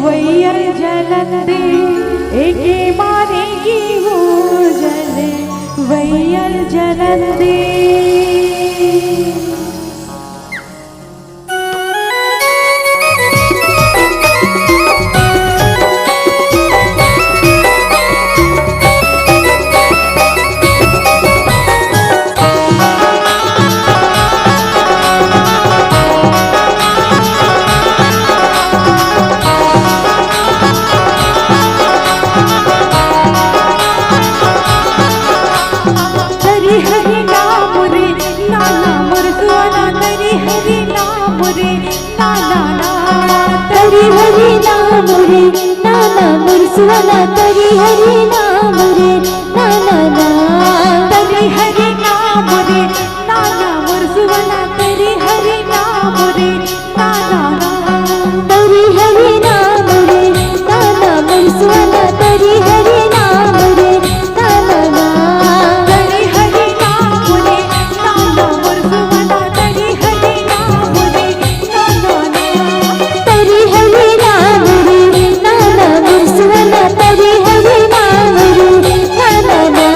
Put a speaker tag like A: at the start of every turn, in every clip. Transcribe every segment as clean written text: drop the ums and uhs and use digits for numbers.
A: वैयर जलंदे एके मारेगी वो जले वैयर जलंदे। हरि नाम रे नाना मुर्सुआना तरी हरि नाम रे नाना ना
B: तरी हरि नाम रे नाना मुर्सुआना तरी हरि नाम रे नाना ना
A: तरी हरि नाम रे नाना मुर्सुआना तरी हरि नाम रे नाना ना
B: तरी हरि नाम रे नाना मुर्सुआना तरी हरि नाम रे नाना ना
A: तरी हरि नाम रे नाना मुर्सुआना तरी हरि नाम रे नाना ना
B: तरी हरि नाम रे नाना मुर्सुआना तरी हरि नाम रे नाना ना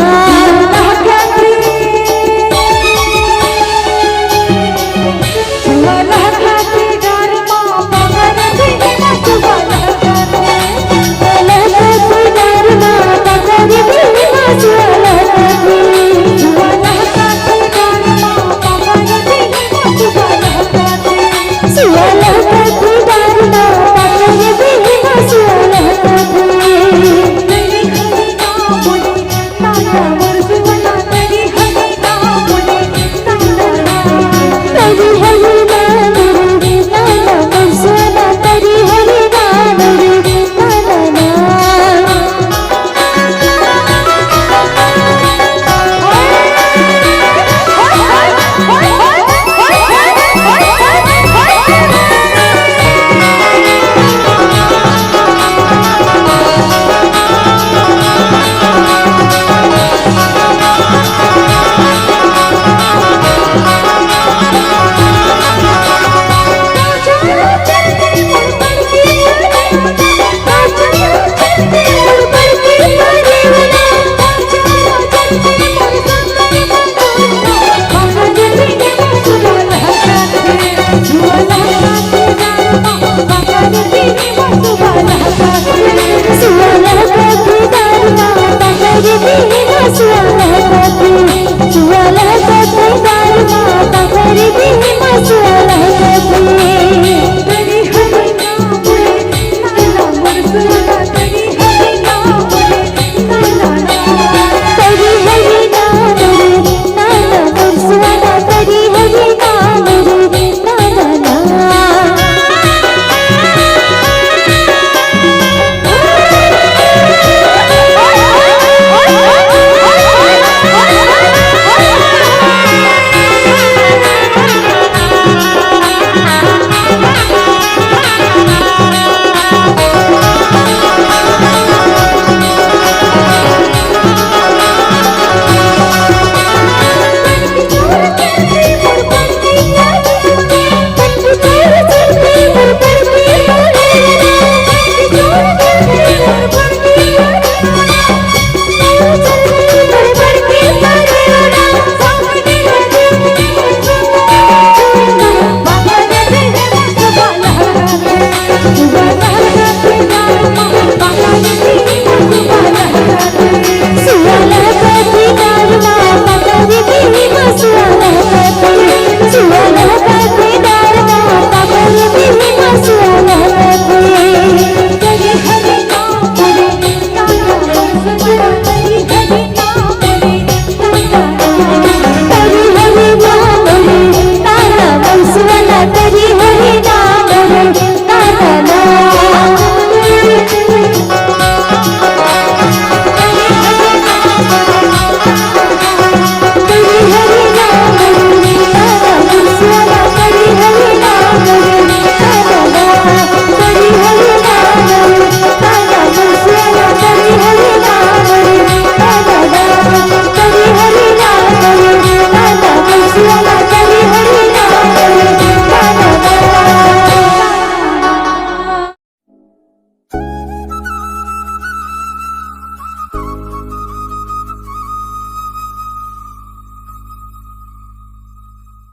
B: सुवाला का